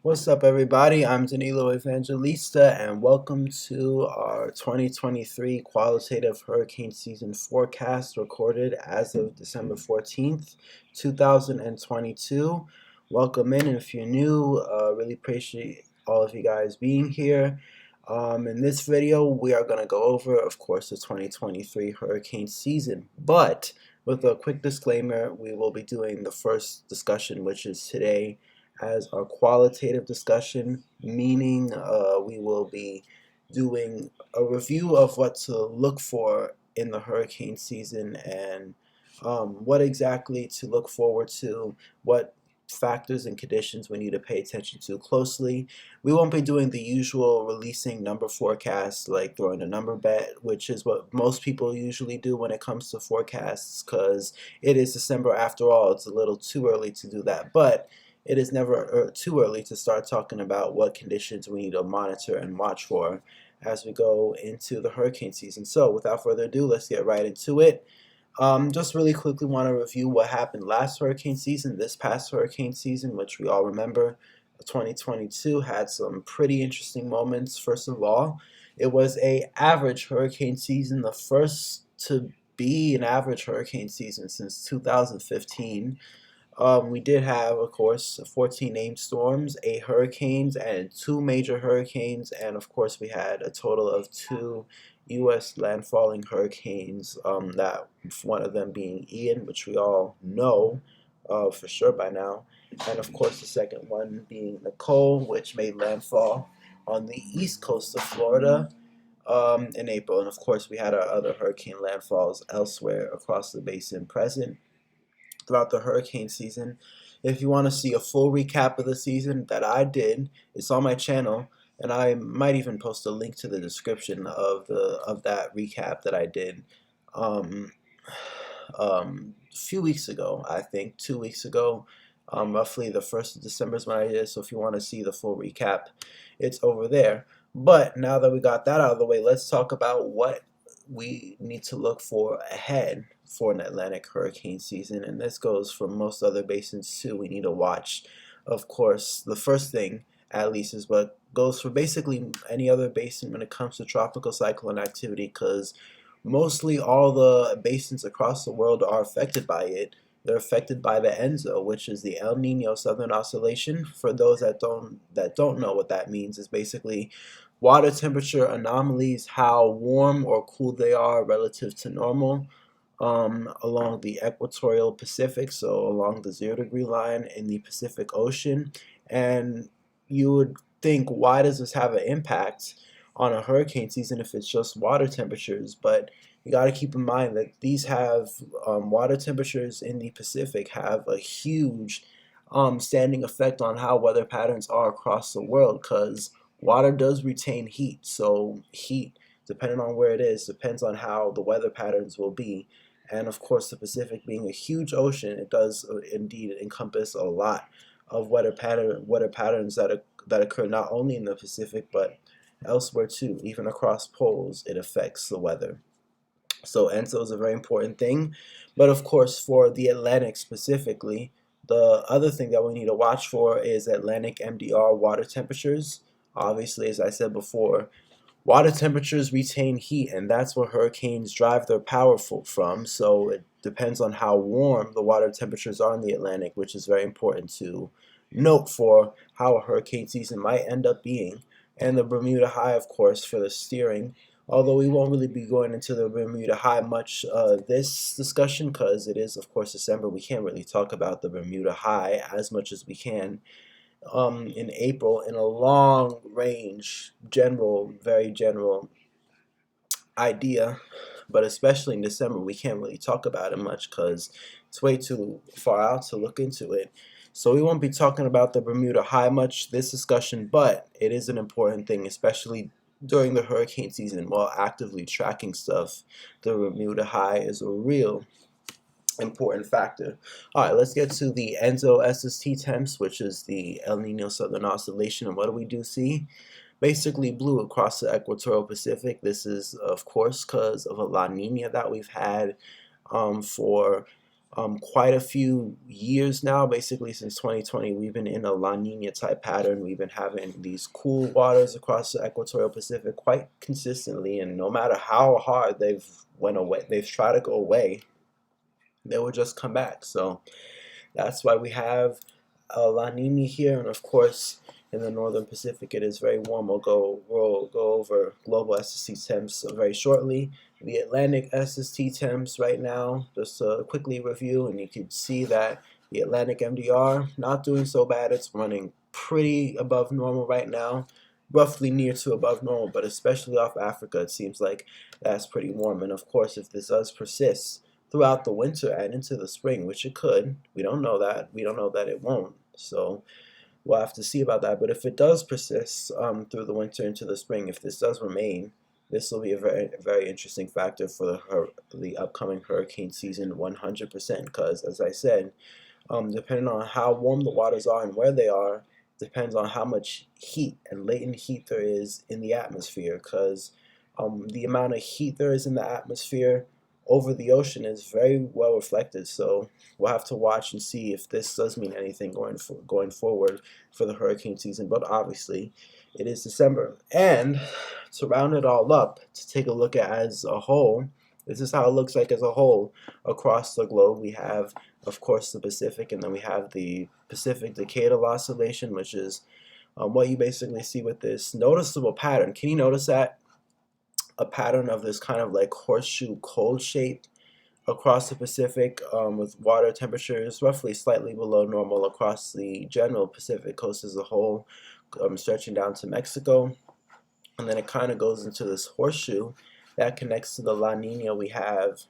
What's up, everybody? I'm Danilo Evangelista, and welcome to our 2023 Qualitative Hurricane Season Forecast recorded as of December 14th, 2022. Welcome in, and if you're new, really appreciate all of you guys being here. In this video, we are going to go over, of course, the 2023 hurricane season, but with a quick disclaimer, we will be doing the first discussion, which is today, as our qualitative discussion, meaning we will be doing a review of what to look for in the hurricane season and what exactly to look forward to, what factors and conditions we need to pay attention to closely. We won't be doing the usual releasing number forecasts like throwing a number bet, which is what most people usually do when it comes to forecasts, because it is December after all. It's a little too early to do that, but it is never too early to start talking about what conditions we need to monitor and watch for as we go into the hurricane season. So without further ado, let's get right into it. Just really quickly want to review what happened last hurricane season, this past hurricane season, which we all remember. 2022 had some pretty interesting moments. First of all, it was a average hurricane season, the first to be an average hurricane season since 2015. We did have, of course, 14 named storms, 8 hurricanes, and 2 major hurricanes, and of course we had a total of 2 U.S. landfalling hurricanes, that one of them being Ian, which we all know for sure by now, and of course the second one being Nicole, which made landfall on the east coast of Florida in April, and of course we had our other hurricane landfalls elsewhere across the basin present throughout the hurricane season. If you want to see a full recap of the season that I did, it's on my channel, and I might even post a link to the description of that recap that I did a few weeks ago. I think 2 weeks ago, roughly the 1st of December is when I did. So if you want to see the full recap, it's over there. But now that we got that out of the way, let's talk about what we need to look for ahead for an Atlantic hurricane season, and this goes for most other basins too. We need to watch, of course, the first thing at least is what goes for basically any other basin when it comes to tropical cyclone activity, because mostly all the basins across the world are affected by it. They're affected by the ENSO, which is the El Nino Southern Oscillation. For those that don't know what that means, is basically water temperature anomalies, how warm or cool they are relative to normal along the equatorial Pacific, so along the 0 degree line in the Pacific Ocean. And you would think, why does this have an impact on a hurricane season if it's just water temperatures? But you got to keep in mind that these have water temperatures in the Pacific have a huge standing effect on how weather patterns are across the world, because water does retain heat. So heat, depending on where it is, depends on how the weather patterns will be. And of course, the Pacific being a huge ocean, it does indeed encompass a lot of weather patterns that occur not only in the Pacific but elsewhere too. Even across poles, it affects the weather. So ENSO is a very important thing. But of course, for the Atlantic specifically, the other thing that we need to watch for is Atlantic MDR water temperatures. Obviously, as I said before, water temperatures retain heat, and that's where hurricanes drive their power from. So it depends on how warm the water temperatures are in the Atlantic, which is very important to note for how a hurricane season might end up being. And the Bermuda High, of course, for the steering. Although we won't really be going into the Bermuda High much this discussion, because it is, of course, December. We can't really talk about the Bermuda High as much as we can in April in a long range, very general idea. But especially in December, we can't really talk about it much because it's way too far out to look into it. So we won't be talking about the Bermuda High much this discussion, but it is an important thing, especially during the hurricane season while actively tracking stuff. The Bermuda High is a real important factor. All right, let's get to the ENSO SST Temps, which is the El Nino Southern Oscillation. And what do we do see? Basically blue across the equatorial Pacific. This is, of course, because of a La Nina that we've had for quite a few years now. Basically since 2020, we've been in a La Nina type pattern. We've been having these cool waters across the equatorial Pacific quite consistently, and no matter how hard they've tried to go away, they will just come back. So that's why we have La Nina here, and of course in the northern Pacific it is very warm. We'll go over global SST temps very shortly. The Atlantic SST temps right now, just to quickly review, and you can see that the Atlantic MDR not doing so bad. It's running pretty above normal right now, roughly near to above normal, but especially off Africa it seems like that's pretty warm. And of course if this does persist throughout the winter and into the spring, which it could, we don't know that it won't, so we'll have to see about that. But if it does persist through the winter into the spring, if this does remain, this will be a very interesting factor for the upcoming hurricane season, 100%. Because as I said, depending on how warm the waters are and where they are, depends on how much heat and latent heat there is in the atmosphere. Because the amount of heat there is in the atmosphere over the ocean is very well reflected. So we'll have to watch and see if this does mean anything going forward for the hurricane season. But obviously it is December, and to round it all up, to take a look at as a whole, this is how it looks like as a whole across the globe. We have of course the Pacific, and then we have the Pacific decadal oscillation, which is what you basically see with this noticeable pattern. Can you notice that? A pattern of this kind of like horseshoe cold shape across the Pacific, with water temperatures roughly slightly below normal across the general Pacific coast as a whole, stretching down to Mexico. And then it kind of goes into this horseshoe that connects to the La Nina we have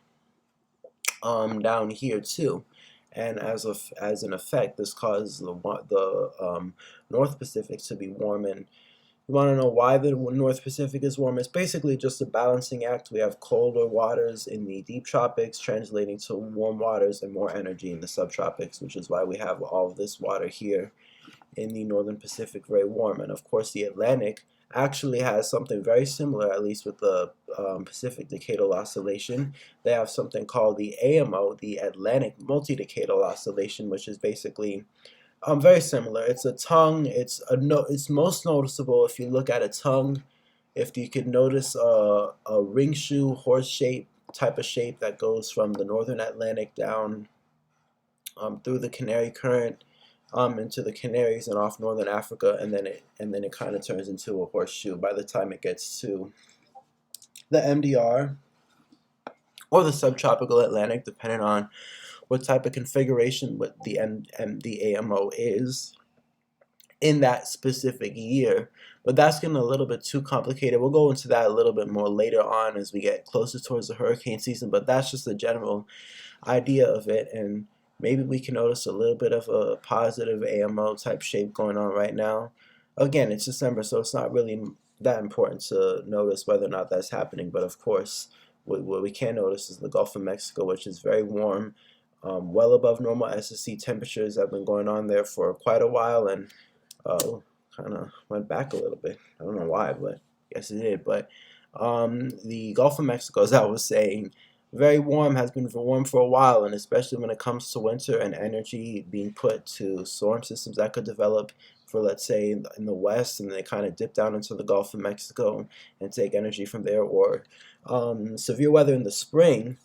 down here too. And as an effect, this causes the North Pacific to be warm. And you want to know why the North Pacific is warm? It's basically just a balancing act. We have colder waters in the deep tropics translating to warm waters and more energy in the subtropics, which is why we have all of this water here in the northern Pacific very warm. And of course the Atlantic actually has something very similar, at least with the Pacific decadal oscillation. They have something called the AMO, the Atlantic multi-decadal oscillation, which is basically very similar. It's a tongue. It's most noticeable if you look at a tongue. If you could notice a ring shoe horse shape type of shape that goes from the northern Atlantic down through the Canary Current into the Canaries and off northern Africa, and then it kind of turns into a horseshoe by the time it gets to the MDR or the subtropical Atlantic, depending on what type of configuration what the AMO is in that specific year. But that's getting a little bit too complicated. We'll go into that a little bit more later on as we get closer towards the hurricane season, but that's just a general idea of it. And maybe we can notice a little bit of a positive AMO type shape going on right now. Again, it's December, so it's not really that important to notice whether or not that's happening. But of course, what we can notice is the Gulf of Mexico, which is very warm, well above normal SST temperatures have been going on there for quite a while, and kind of went back a little bit. I don't know why, but yes it did. But the Gulf of Mexico, as I was saying, very warm, has been warm for a while, and especially when it comes to winter and energy being put to storm systems that could develop for, let's say, in the west, and they kind of dip down into the Gulf of Mexico and take energy from there, or severe weather in the spring.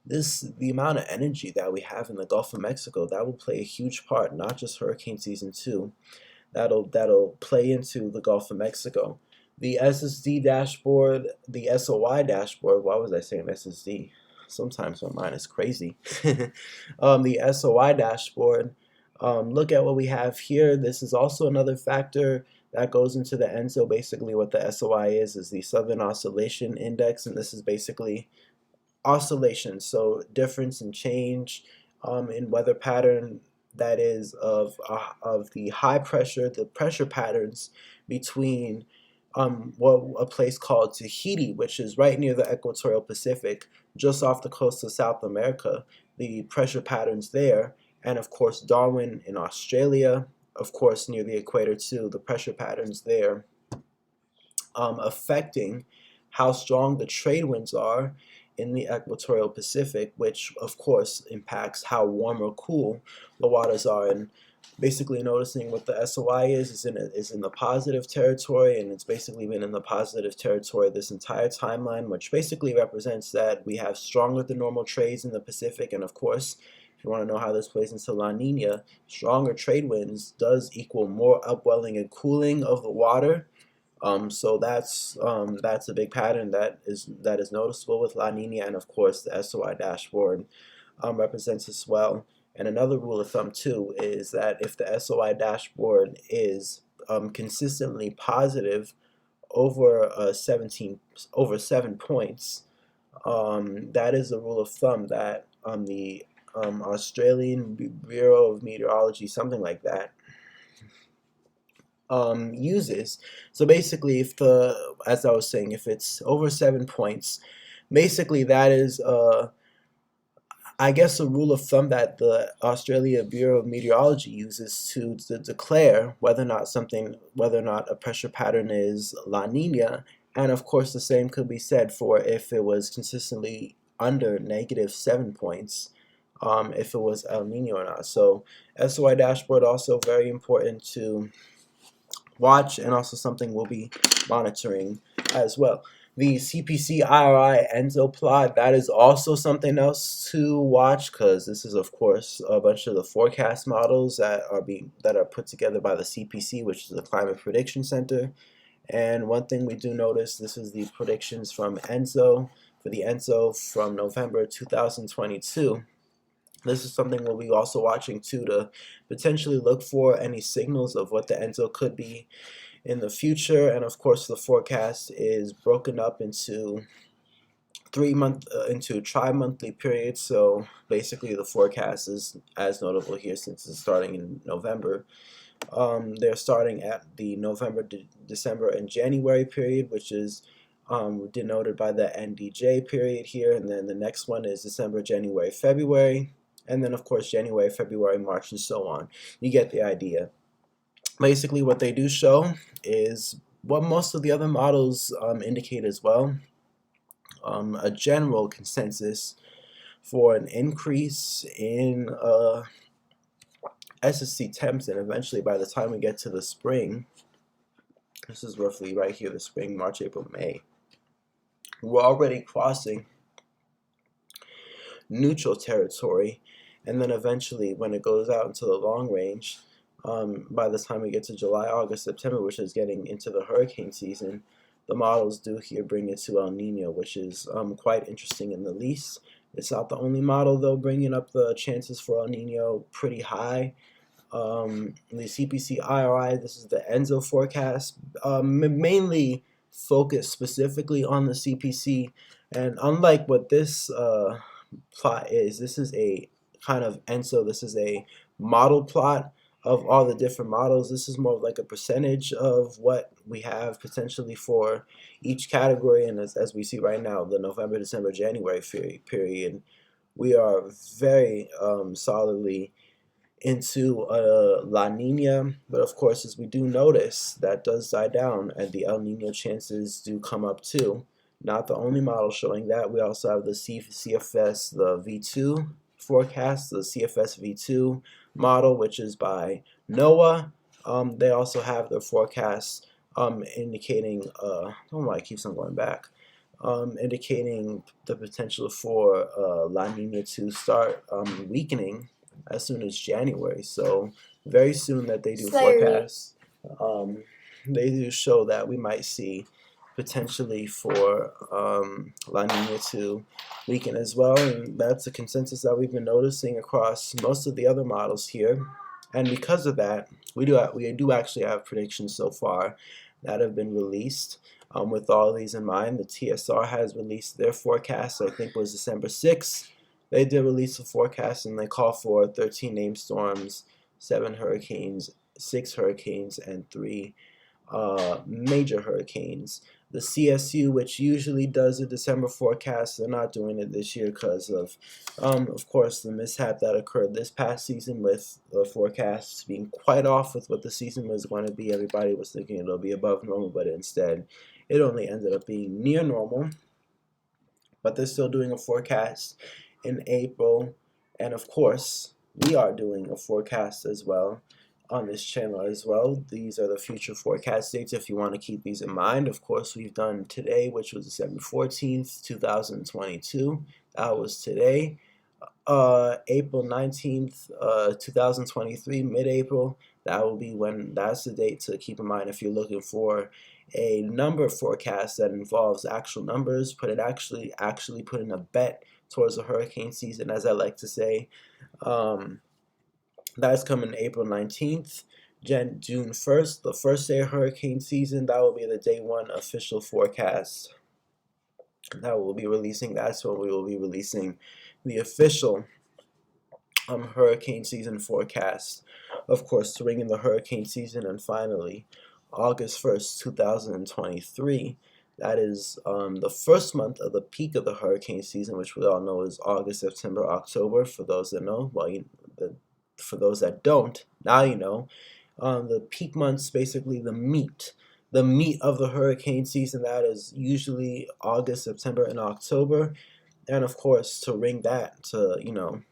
The amount of energy that we have in the Gulf of Mexico, that will play a huge part, not just hurricane season 2. That'll play into the Gulf of Mexico. The SSD dashboard, the SOI dashboard. Why was I saying SSD? Sometimes my mind is crazy. The SOI dashboard. Look at what we have here. This is also another factor that goes into the ENSO. Basically, what the SOI is the Southern Oscillation Index, and this is basically oscillation, so difference and change in weather pattern, that is of the high pressure, the pressure patterns between a place called Tahiti, which is right near the equatorial Pacific, just off the coast of South America, the pressure patterns there, and of course Darwin in Australia, of course near the equator too, the pressure patterns there affecting how strong the trade winds are in the equatorial Pacific, which of course impacts how warm or cool the waters are. And basically noticing what the SOI is in the positive territory, and it's basically been in the positive territory this entire timeline, which basically represents that we have stronger than normal trades in the Pacific. And of course, if you want to know how this plays into La Nina, stronger trade winds does equal more upwelling and cooling of the water. So that's a big pattern that is noticeable with La Nina, and of course the SOI dashboard represents as well. And another rule of thumb too is that if the SOI dashboard is consistently positive over 7 points, that is a rule of thumb that the Australian Bureau of Meteorology, something like that, uses. So basically, as I was saying, if it's over 7 points, basically that is I guess a rule of thumb that the Australia Bureau of Meteorology uses to declare whether or not a pressure pattern is La Nina. And of course the same could be said for if it was consistently under -7 points, if it was El Nino or not. So SOI dashboard also very important to watch, and also something we'll be monitoring as well. The CPC IRI ENSO Plot, that is also something else to watch, because this is of course a bunch of the forecast models that are put together by the CPC, which is the Climate Prediction Center. And one thing we do notice, this is the predictions from ENSO, for the ENSO from November 2022. This is something we'll be also watching too, to potentially look for any signals of what the ENSO could be in the future. And of course the forecast is broken up into tri-monthly periods. So basically the forecast is as notable here since it's starting in November. They're starting at the November, December, and January period, which is denoted by the NDJ period here, and then the next one is December, January, February, and then of course January, February, March, and so on. You get the idea. Basically what they do show is what most of the other models indicate as well, a general consensus for an increase in SST temps, and eventually by the time we get to the spring, this is roughly right here, the spring, March, April, May, we're already crossing neutral territory. And then eventually when it goes out into the long range, by the time we get to July, August, September, which is getting into the hurricane season, the models do here bring it to El Nino, which is quite interesting in the least. It's not the only model though bringing up the chances for El Nino pretty high. The CPC IRI, this is the ENSO forecast, mainly focused specifically on the CPC, and unlike what this plot is, this is a kind of ENSO, this is a model plot of all the different models. This is more of like a percentage of what we have potentially for each category, and as we see right now, the November, December, January period, we are very solidly into La Nina. But of course, as we do notice, that does die down and the El Nino chances do come up too. Not the only model showing that. We also have the CFSV2 forecast, the CFSV2 model, which is by NOAA. They also have their forecasts indicating, oh my, it keeps on going back, indicating the potential for La Nina to start weakening as soon as January. So very soon that they do forecasts, they do show that we might see potentially for La Nina to weaken as well, and that's a consensus that we've been noticing across most of the other models here. And because of that, we do actually have predictions so far that have been released. With all these in mind, the TSR has released their forecast, I think was December 6th. They did release a forecast, and they call for 13 named storms, 7 hurricanes, 6 hurricanes, and 3 major hurricanes. The CSU, which usually does a December forecast, they're not doing it this year because of course, the mishap that occurred this past season with the forecasts being quite off with what the season was going to be. Everybody was thinking it'll be above normal, but instead, it only ended up being near normal. but they're still doing a forecast in April. And of course, we are doing a forecast as well on this channel as well. These are the future forecast dates if you want to keep these in mind. Of course, we've done today, which was December 14th, 2022. That was today. April 19th, 2023, mid-April. That will be that's the date to keep in mind if you're looking for a number forecast that involves actual numbers. Actually put in a bet towards the hurricane season, as I like to say. That's coming April 19th. June 1st, the first day of hurricane season. That will be the day 1 official forecast that we'll be releasing. That's when we will be releasing the official hurricane season forecast, of course, to ring in the hurricane season. And finally, August 1st, 2023. That is the first month of the peak of the hurricane season, which we all know is August, September, October. For those that know, well, for those that don't, now you know. The peak months, basically the meat of the hurricane season. That is usually August, September, and October. And of course, to ring that, to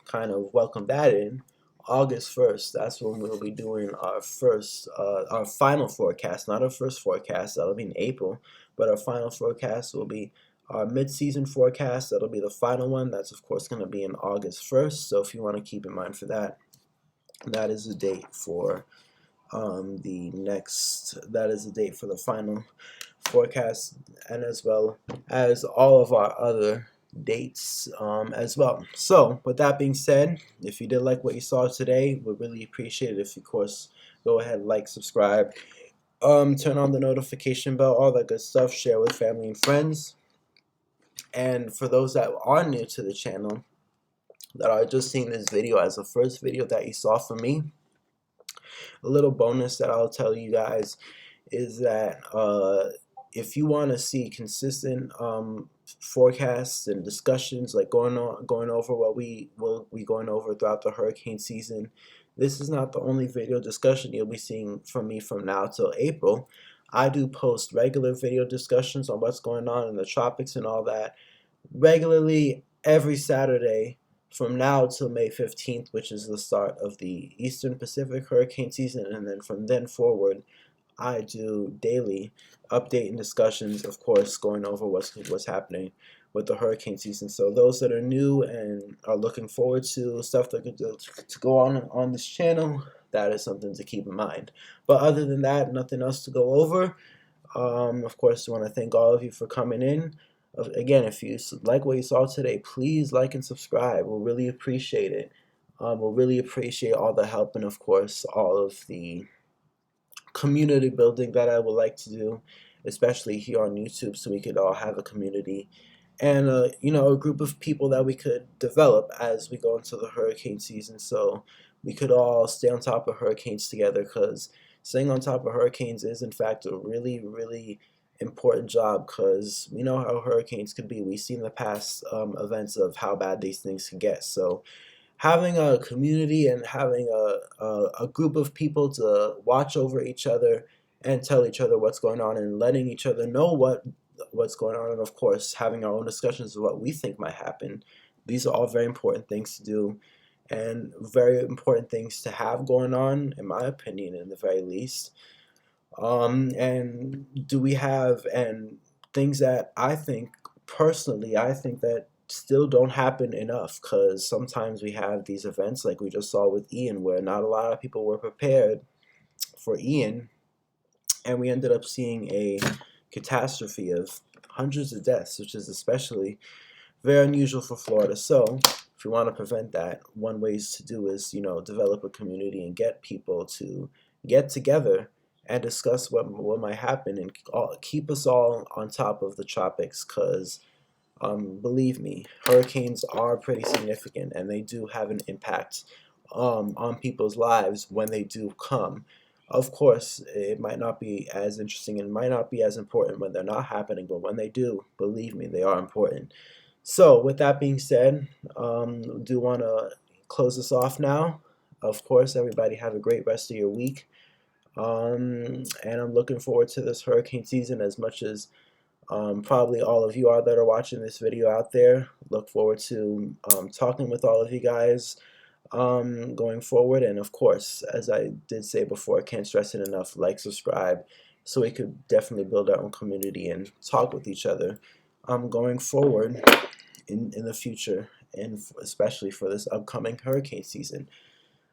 kind of welcome that in, August 1st, that's when we'll be doing our final forecast. Not our first forecast, that'll be in April, but our final forecast will be our mid-season forecast. That'll be the final one. That's of course going to be in August 1st. So if you want to keep in mind for that, that is the date for the final forecast, and as well as all of our other dates as well. So with that being said, if you did like what you saw today, we'd really appreciate it if you, of course, go ahead, like, subscribe, turn on the notification bell, all that good stuff, share with family and friends. And for those that are new to the channel, that are just seeing this video as the first video that you saw from me, a little bonus that I'll tell you guys is that if you want to see consistent forecasts and discussions, like going over what we will be going over throughout the hurricane season, this is not the only video discussion you'll be seeing from me from now till April. I do post regular video discussions on what's going on in the tropics and all that regularly every Saturday from now till May 15th, which is the start of the Eastern Pacific hurricane season. And then from then forward, I do daily update and discussions, of course, going over what's happening with the hurricane season. So those that are new and are looking forward to stuff to go on this channel, that is something to keep in mind. But other than that, nothing else to go over. Of course, I want to thank all of you for coming in. Again, if you like what you saw today, please like and subscribe. We'll really appreciate it. We'll really appreciate all the help and, of course, all of the community building that I would like to do, especially here on YouTube, so we could all have a community and a group of people that we could develop as we go into the hurricane season, so we could all stay on top of hurricanes together, because staying on top of hurricanes is in fact a really, really important job, because we know how hurricanes could be. We've seen the past events of how bad these things can get. So having a community and having a group of people to watch over each other and tell each other what's going on and letting each other know what's going on, and of course having our own discussions of what we think might happen, these are all very important things to do and very important things to have going on, in my opinion, in the very least. And things that I think personally, that still don't happen enough, because sometimes we have these events like we just saw with Ian, where not a lot of people were prepared for Ian, and we ended up seeing a catastrophe of hundreds of deaths, which is especially very unusual for Florida. So if we want to prevent that, one way to do is, develop a community and get people to get together and discuss what might happen, and keep us all on top of the tropics, because believe me, hurricanes are pretty significant, and they do have an impact on people's lives when they do come. Of course, it might not be as interesting and might not be as important when they're not happening, but when they do, believe me, they are important. So with that being said, do want to close this off now. Of course, everybody have a great rest of your week. And I'm looking forward to this hurricane season as much as Probably all of you are that are watching this video out there. Look forward to talking with all of you guys going forward. And of course, as I did say before, I can't stress it enough, like, subscribe, so we could definitely build our own community and talk with each other going forward in the future, and especially for this upcoming hurricane season.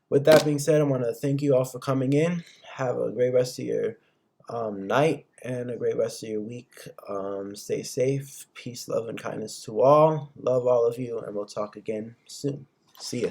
With that being said, I want to thank you all for coming in. Have a great rest of your night and a great rest of your week. Stay safe. Peace, love, and kindness to all. Love all of you, and we'll talk again soon. See ya.